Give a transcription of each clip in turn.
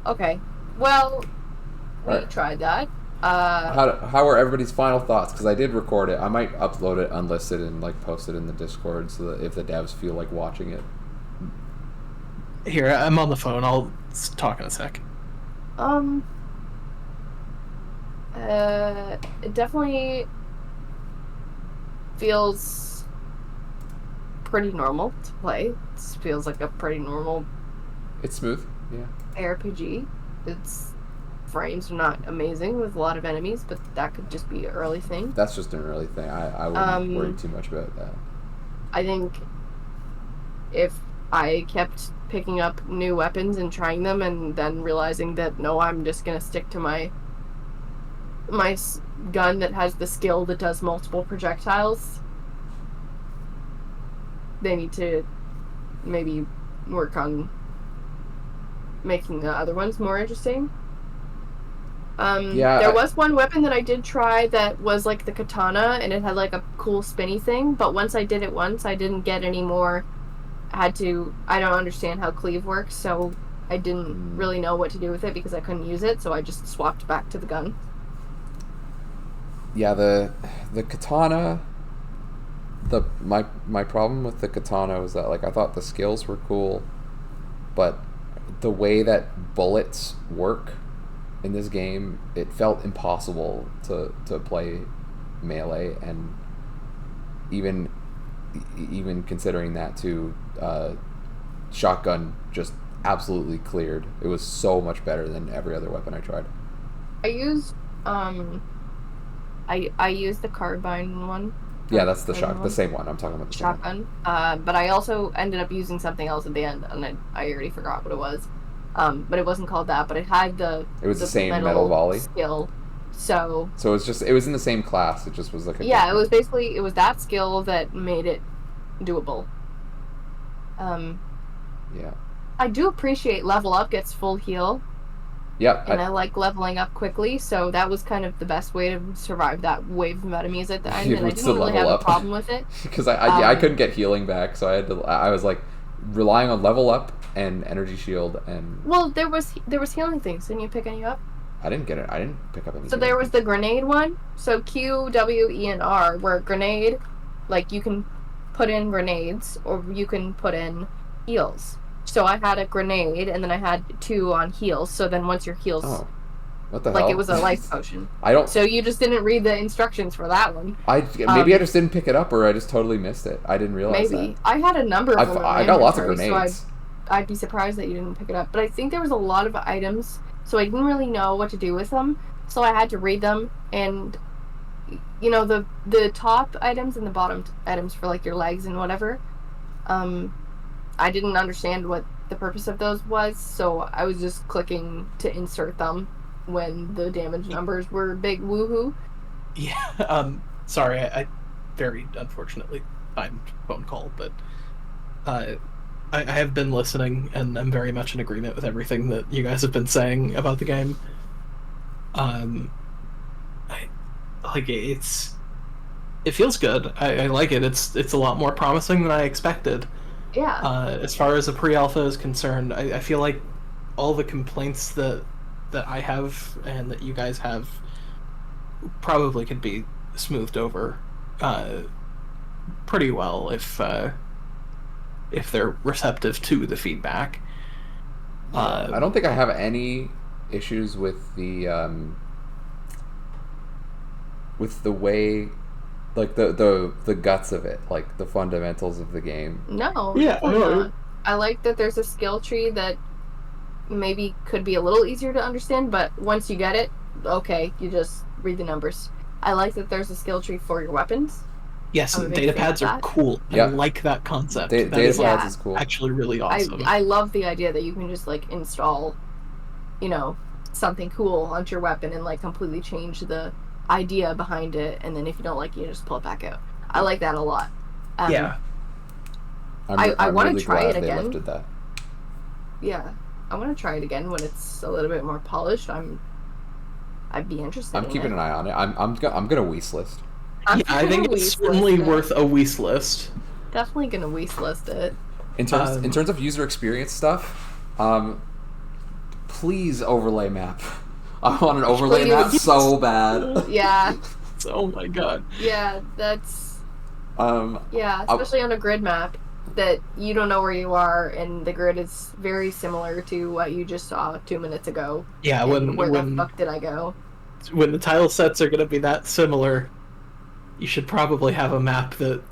Okay. Well, we Alright. tried that. How are everybody's final thoughts? Because I did record it. I might upload it unlisted and like post it in the Discord so that if the devs feel like watching it. Here, I'm on the phone. I'll talk in a sec. Um, it definitely feels pretty normal to play. It feels like a pretty normal It's smooth. Yeah. RPG. Its frames are not amazing with a lot of enemies, but that could just be an early thing. That's just an early thing. I wouldn't worry too much about that. I think if I kept picking up new weapons and trying them and then realizing that no, I'm just gonna stick to my gun that has the skill that does multiple projectiles, they need to maybe work on making the other ones more interesting. There was one weapon that I did try that was like the katana, and it had like a cool spinny thing, but once I did it once, I didn't get any more. I don't understand how cleave works, so I didn't really know what to do with it because I couldn't use it, so I just swapped back to the gun. Yeah, the katana. My problem with the katana was that like I thought the skills were cool, but the way that bullets work in this game, it felt impossible to play melee, and even considering that too, shotgun just absolutely cleared. It was so much better than every other weapon I tried. I used I used the carbine one. Yeah, that's the same one. I'm talking about the shotgun. But I also ended up using something else at the end, and I already forgot what it was. But it wasn't called that. But it had the same metal volley skill. So it was in the same class. It just was like it was basically that skill that made it doable. Yeah. I do appreciate level up gets full heal. Yep. And I like leveling up quickly, so that was kind of the best way to survive that wave of enemies at the end, and I didn't really have a problem with it. Because I couldn't get healing back, so I was like relying on level up and energy shield and... Well, there was healing things. Didn't you pick any up? I didn't get it. I didn't pick up any. So there was the grenade one. So Q, W, E, and R, where grenade, like you can put in grenades or you can put in heals. So I had a grenade, and then I had 2 on heals. So then once your heals, what the hell? Like it was a life potion. I don't. So you just didn't read the instructions for that one. Maybe I just didn't pick it up, or I just totally missed it. I didn't realize maybe. that. I had a number of them. I got lots of grenades. So I'd be surprised that you didn't pick it up. But I think there was a lot of items, so I didn't really know what to do with them. So I had to read them, and you know the top items and the bottom items for like your legs and whatever. I didn't understand what the purpose of those was, so I was just clicking to insert them when the damage numbers were big woohoo. Yeah, sorry, I very unfortunately timed phone call, but I have been listening, and I'm very much in agreement with everything that you guys have been saying about the game. It feels good. I like it. It's a lot more promising than I expected. Yeah. As far as the pre-alpha is concerned, I feel like all the complaints that I have and that you guys have probably could be smoothed over pretty well if they're receptive to the feedback. I don't think I have any issues with the way, like the guts of it, like the fundamentals of the game. No. Yeah. No. I like that there's a skill tree that maybe could be a little easier to understand, but once you get it, okay, you just read the numbers. I like that there's a skill tree for your weapons. Yes, data pads are cool. Yeah. I like that concept. Data pads is cool. Actually really awesome. I love the idea that you can just like install, something cool onto your weapon and like completely change the idea behind it, and then if you don't like it, you just pull it back out. I like that a lot. Yeah. I want really to try glad it again. They lifted that. Yeah, I want to try it again when it's a little bit more polished. I'd be interested. I'm keeping an eye on it. I'm gonna wishlist. I think it's certainly worth a wishlist. Definitely gonna wishlist it. In terms of user experience stuff, please overlay map. I want an overlay Please. map so bad. Yeah. Oh my god. Yeah, that's... Um, Yeah, especially on a grid map that you don't know where you are, and the grid is very similar to what you just saw 2 minutes ago. Yeah, And where the fuck did I go? when the tile sets are going to be that similar, you should probably have a map that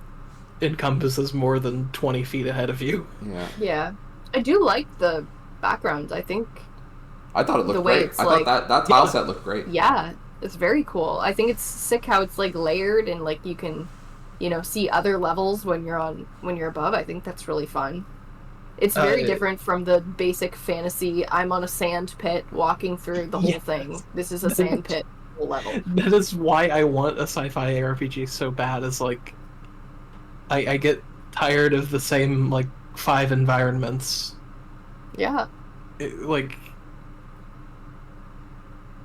encompasses more than 20 feet ahead of you. yeah. Yeah. I do like the backgrounds. I think, I thought it The looked way great. it's I like- thought that tile Yeah. set looked great. yeah, it's very cool. I think it's sick how it's like layered and like you can, you know, see other levels when you're above. I think that's really fun. It's very different from the basic fantasy. I'm on a sand pit walking through the whole Yes. thing. This is a sand pit level. That is why I want a sci-fi ARPG so bad, is like I get tired of the same like 5 environments. Yeah. Like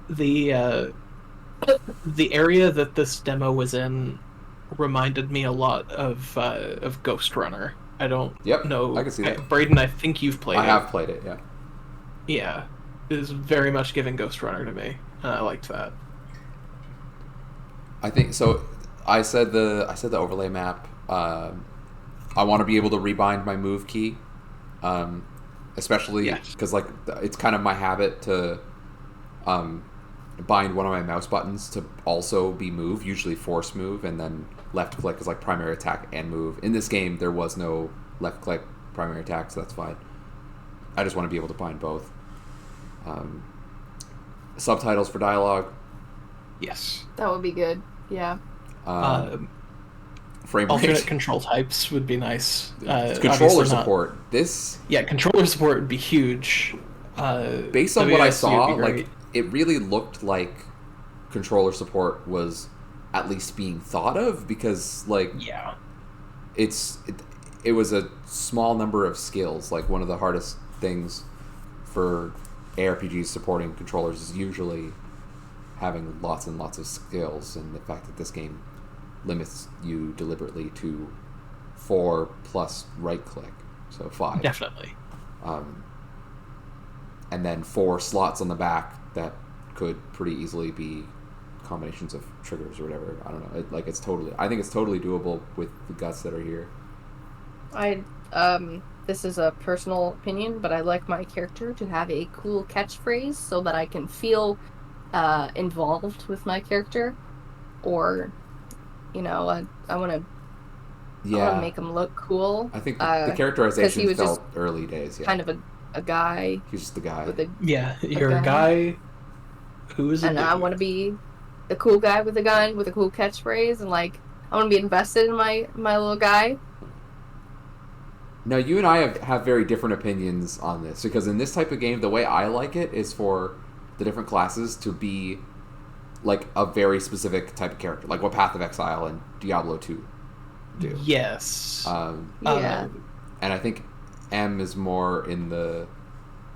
the area that this demo was in reminded me a lot of Ghost Runner. I don't Yep, know. I can see that. Braden, I think you've played I it. have played it, yeah. Yeah. It is very much giving Ghost Runner to me. And I liked that. I think so. I said the overlay map. I want to be able to rebind my move key, especially Yes. because like it's kind of my habit to bind one of my mouse buttons to also be move, usually force move, and then left click is like primary attack and move. In this game, there was no left click primary attack, so that's fine. I just want to be able to bind both. Subtitles for dialogue. Yes. That would be good. Yeah. Frame Alternate rate. control types would be nice. Controller Obviously not- support. This, Yeah, controller support would be huge. based on what I WSD saw, would be like great. it really looked like controller support was at least being thought of, because like Yeah. it was a small number of skills. Like one of the hardest things for ARPGs supporting controllers is usually having lots and lots of skills, and the fact that this game limits you deliberately to 4 plus right click, so 5. Definitely. And then 4 slots on the back that could pretty easily be combinations of triggers or whatever. I don't know. I think it's totally doable with the guts that are here. This is a personal opinion, but I like my character to have a cool catchphrase so that I can feel involved with my character, or, you know, I want to Yeah, make him look cool. I think uh, the 'cause characterization he was felt early days. Yeah, Kind of a guy he's just the guy. with a, Yeah, you're a guy. guy who is a and I dude. want to be the cool guy with a gun with a cool catchphrase, and like I want to be invested in my little guy. Now, you and I have very different opinions on this, because in this type of game, the way I like it is for the different classes to be like a very specific type of character, like what Path of Exile and Diablo 2 do. Yes. Yeah. And I think M is more in the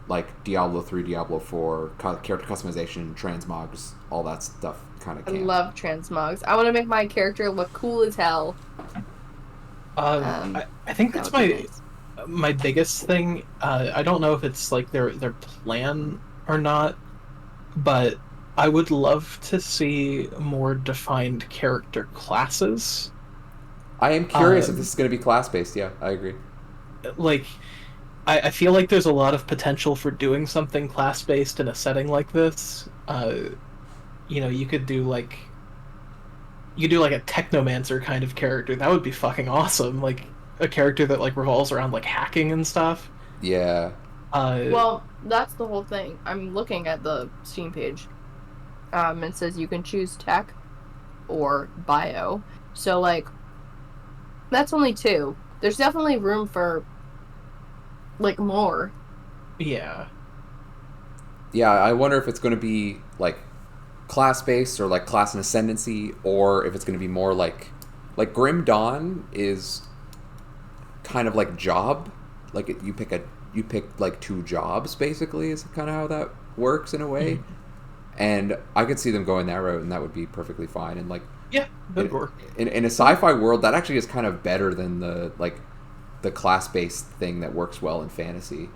like Diablo 3, Diablo 4, character customization, transmogs, all that stuff kind of I camp. love transmogs. I want to make my character look cool as hell. I think That that's would be my nice. my biggest thing. I don't know if it's like their plan or not, but I would love to see more defined character classes. I am curious if this is going to be class-based. Yeah, I agree. Like, I feel like there's a lot of potential for doing something class-based in a setting like this. You know, you could do like a technomancer kind of character. That would be fucking awesome. Like a character that like revolves around like hacking and stuff. Yeah. Well, that's the whole thing. I'm looking at the Steam page. It says you can choose tech or bio. So, like, that's only 2. There's definitely room for, like, more. Yeah. Yeah, I wonder if it's going to be like class-based or like class and ascendancy, or if it's going to be more like Grim Dawn is kind of like job. Like you pick like 2 jobs basically is kind of how that works in a way. Mm-hmm. And I could see them going that route, and that would be perfectly fine. And like Yeah, that would work. in a sci-fi world, that actually is kind of better than the class-based thing that works well in fantasy.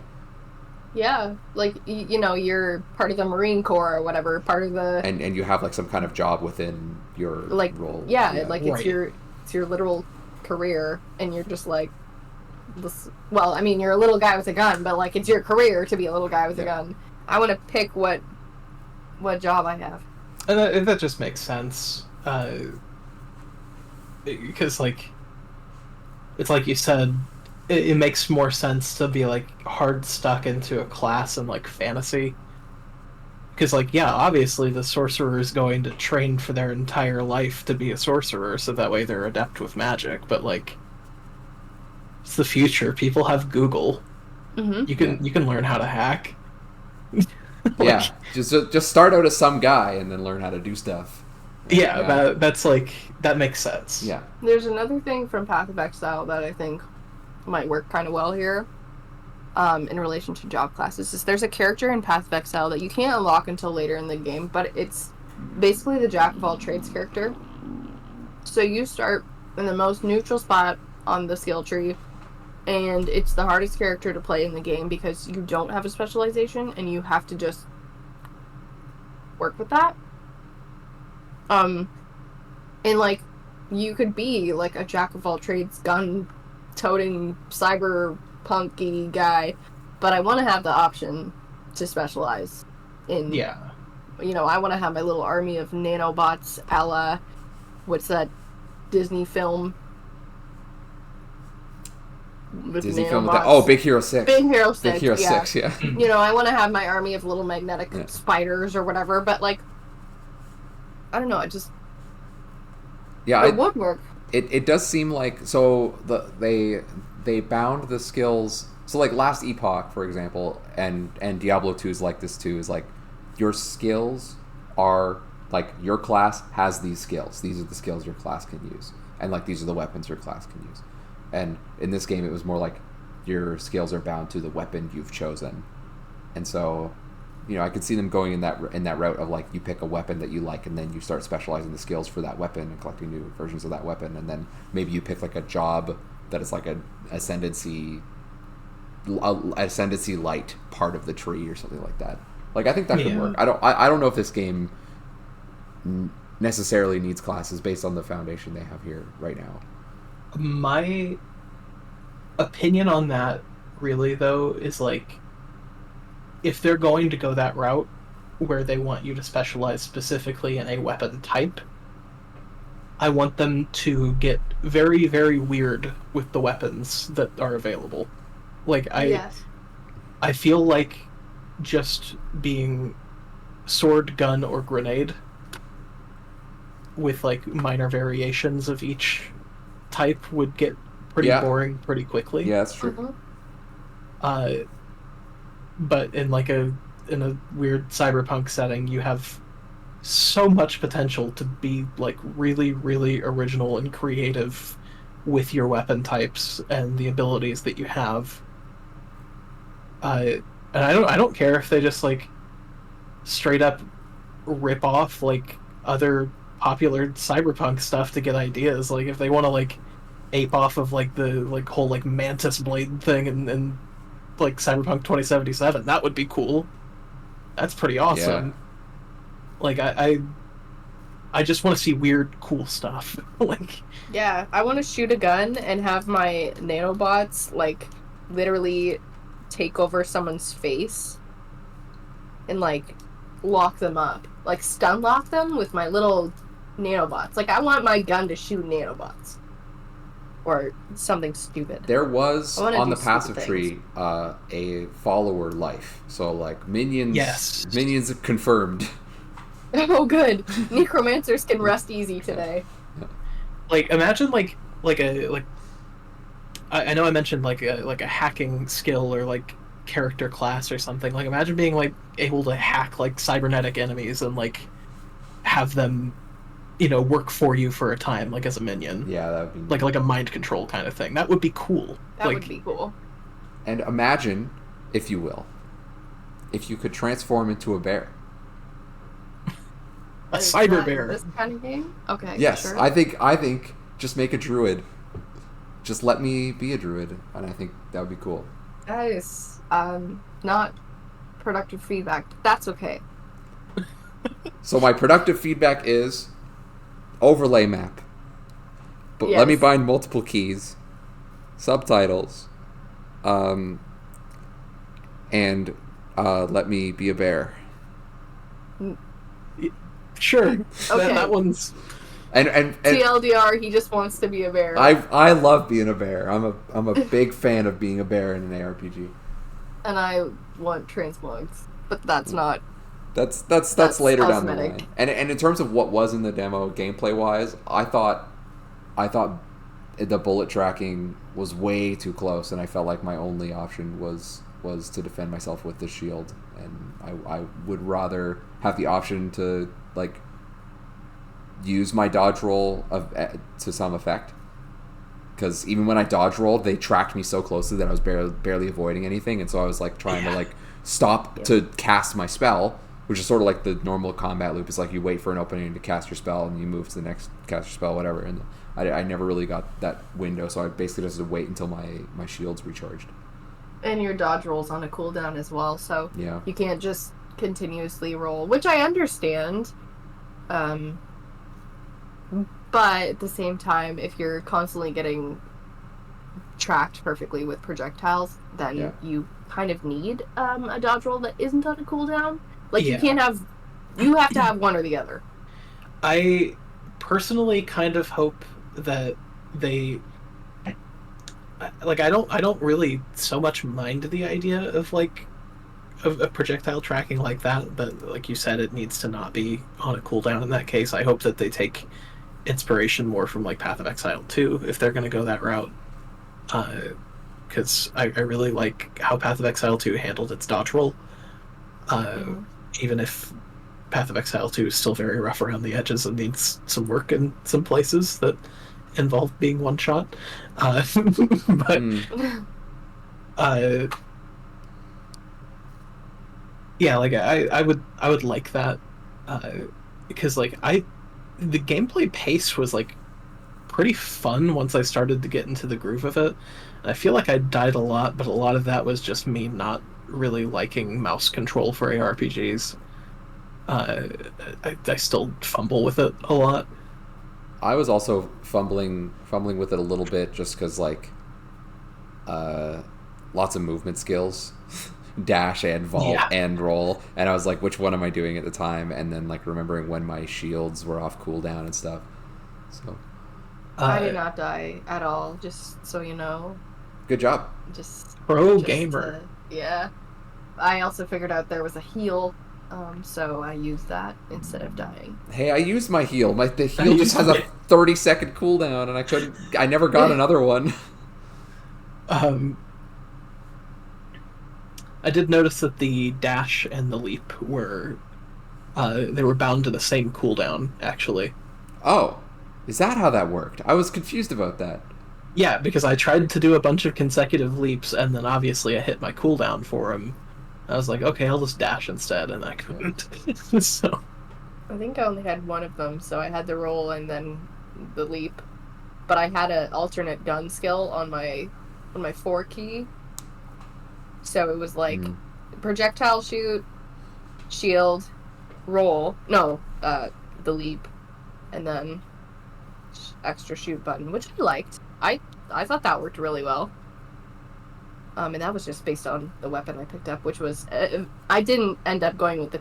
Yeah, like you know, you're part of the Marine Corps or whatever, part of the And you have like some kind of job within your like role. yeah, like Right. it's your literal career, and you're just like this. Well, I mean, you're a little guy with a gun, but like it's your career to be a little guy with a gun. I want to pick what job I have. And that just makes sense. Because like it's like you said, it makes more sense to be like hard stuck into a class in like fantasy. Because like yeah, obviously the sorcerer is going to train for their entire life to be a sorcerer, so that way they're adept with magic. But like it's the future. People have Google. Mm-hmm. You can learn how to hack. Yeah, just start out as some guy and then learn how to do stuff. Yeah, that's like that makes sense. Yeah. There's another thing from Path of Exile that I think might work kind of well here, in relation to job classes. Is there's a character in Path of Exile that you can't unlock until later in the game, but it's basically the jack of all trades character. So you start in the most neutral spot on the skill tree, and it's the hardest character to play in the game because you don't have a specialization and you have to just work with that. And like you could be like a jack of all trades gun toting cyberpunky guy, but I want to have the option to specialize in, Yeah. you know, I want to have my little army of nanobots a la what's that Disney film with Disney film nanobots? with that. Oh, Big Hero 6. Big Hero 6. Big Hero yeah. 6, yeah. You know, I want to have my army of little magnetic spiders or whatever, but like I don't know, it just it would work. It does seem like they bound the skills. So like last Epoch, for example, and Diablo 2 is like this too. Is like your skills are like your class has these skills. These are the skills your class can use, and like these are the weapons your class can use. And in this game, it was more like your skills are bound to the weapon you've chosen, and so. You know, I could see them going in that route of like you pick a weapon that you like and then you start specializing the skills for that weapon and collecting new versions of that weapon, and then maybe you pick like a job that is like a ascendancy light part of the tree or something like that. Like I think that could work. I don't know if this game necessarily needs classes based on the foundation they have here right now. My opinion on that really though is like if they're going to go that route where they want you to specialize specifically in a weapon type, I want them to get very, very weird with the weapons that are available. Like I feel like just being sword, gun, or grenade with like minor variations of each type would get pretty boring pretty quickly. Yeah, that's true. But in a weird cyberpunk setting, you have so much potential to be like really, really original and creative with your weapon types and the abilities that you have. And I don't care if they just like straight up rip off like other popular cyberpunk stuff to get ideas. Like if they want to like ape off of like the like whole like mantis blade thing and like Cyberpunk 2077, that would be cool. That's pretty awesome. Yeah. Like I just want to see weird cool stuff. Like yeah, I want to shoot a gun and have my nanobots like literally take over someone's face and like lock them up, like stun lock them with my little nanobots. Like I want my gun to shoot nanobots. Or something stupid. There was on the passive tree a follower life, so like minions. Yes. Minions confirmed. Oh, good. Necromancers can rest easy today. Like imagine like I know I mentioned like a hacking skill or like character class or something. Like imagine being like able to hack like cybernetic enemies and like have them, you know, work for you for a time, like as a minion. Yeah, that would be like a mind control kind of thing. That would be cool. That would be cool. And imagine, if you will, if you could transform into a bear. A cyber bear. This kind of game? Okay. Yes, sure. I think just make a druid. Just let me be a druid, and I think that would be cool. That is Not productive feedback. That's okay. So my productive feedback is overlay map. But let me Yes. bind multiple keys, subtitles, and let me be a bear. Sure. Okay. That one's... And TLDR, he just wants to be a bear. I love being a bear. I'm a big fan of being a bear in an ARPG. And I want transmogs, but that's not. That's later down the cosmetic. line. And in terms of what was in the demo gameplay wise, I thought the bullet tracking was way too close, and I felt like my only option was to defend myself with the shield, and I would rather have the option to like use my dodge roll to some effect. Because even when I dodge rolled, they tracked me so closely that I was barely avoiding anything, and so I was like trying to like stop to cast my spell, which is sort of like the normal combat loop. It's like you wait for an opening to cast your spell, and you move to the next cast your spell, whatever. And I never really got that window, so I basically just had to wait until my shield's recharged. And your dodge roll's on a cooldown as well, so Yeah. you can't just continuously roll, which I understand. But at the same time, if you're constantly getting tracked perfectly with projectiles, then you kind of need a dodge roll that isn't on a cooldown. Like, you have to have one or the other. I personally kind of hope that they... Like, I don't really so much mind the idea of, like, of projectile tracking like that, but like you said, it needs to not be on a cooldown in that case. I hope that they take inspiration more from like Path of Exile 2 if they're going to go that route, because I really like how Path of Exile 2 handled its dodge roll, even if Path of Exile 2 is still very rough around the edges and needs some work in some places that involve being one shot, but yeah, like I would like that, because like the gameplay pace was like pretty fun once I started to get into the groove of it. And I feel like I died a lot, but a lot of that was just me not really liking mouse control for ARPGs. I still fumble with it a lot. I was also fumbling with it a little bit just because like lots of movement skills. Dash and vault and roll, and I was like, which one am I doing at the time? And then like remembering when my shields were off cooldown and stuff. So I did not die at all, just so you know. Good job. Just gamer. Yeah. I also figured out there was a heal, so I used that instead of dying. Hey, I used my heal. The heal just has a 30-second cooldown, and I never got another one. I did notice that the dash and the leap were they were bound to the same cooldown, actually. Oh, is that how that worked? I was confused about that. Yeah, because I tried to do a bunch of consecutive leaps, and then obviously I hit my cooldown for him. I was like, okay, I'll just dash instead, and I couldn't. So I think I only had one of them, so I had the roll and then the leap. But I had an alternate gun skill on my 4 key. So it was like projectile shoot, shield, roll. No, the leap, and then extra shoot button, which I liked. I thought that worked really well. And that was just based on the weapon I picked up, which was I didn't end up going with the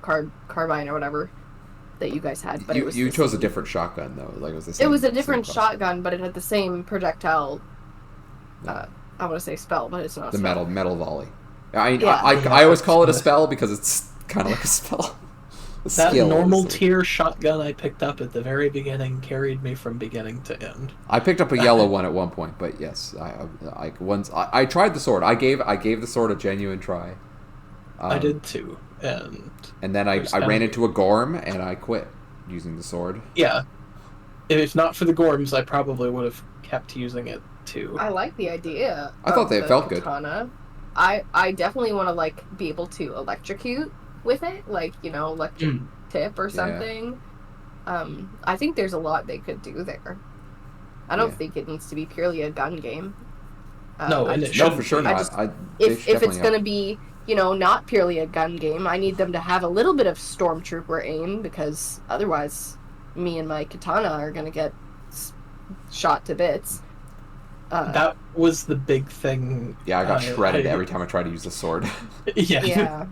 carbine or whatever that you guys had, but you chose a different shotgun though. Like it was the same. It was a different shotgun, but it had the same projectile. I want to say spell, but it's not. The spell. metal volley. I always call it a spell because it's kind of like a spell. That normal tier shotgun I picked up at the very beginning carried me from beginning to end. I picked up a yellow one at one point, but yes, I tried the sword. I gave the sword a genuine try. I did too, and then I ran into a Gorm and I quit using the sword. Yeah, if not for the Gorms, I probably would have kept using it too. I like the idea. I thought they felt katana. Good. I definitely want to like be able to electrocute with it, like, you know, electric tip or something. Yeah. I think there's a lot they could do there. I don't think it needs to be purely a gun game. No, and it No, shouldn't for sure be. not. just- They if should it's definitely gonna have- be, you know, not purely a gun game, I need them to have a little bit of stormtrooper aim, because otherwise, me and my katana are gonna get shot to bits. That was the big thing. Yeah, I got shredded every time I tried to use the sword. Yeah. Yeah.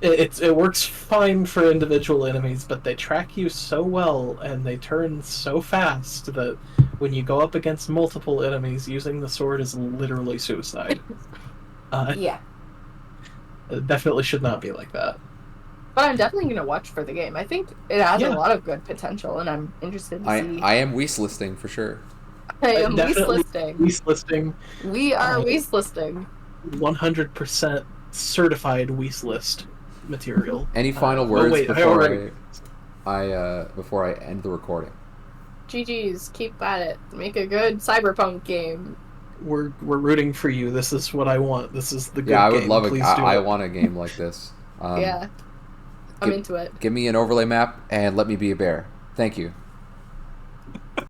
It works fine for individual enemies, but they track you so well and they turn so fast that when you go up against multiple enemies, using the sword is literally suicide. Yeah. It definitely should not be like that. But I'm definitely gonna watch for the game. I think it has Yeah. a lot of good potential, and I'm interested to see. I am wishlisting for sure. I am Definitely wishlisting. Wishlisting, We are wishlisting. 100% certified wishlist material. Any final well, words wait, before I end the recording? GG's, keep at it. Make a good cyberpunk game. We're rooting for you. This is what I want. This is the good Yeah, I would game. love it. Please do I it. want a game like this. Yeah. I'm into it. Give me an overlay map and let me be a bear. Thank you.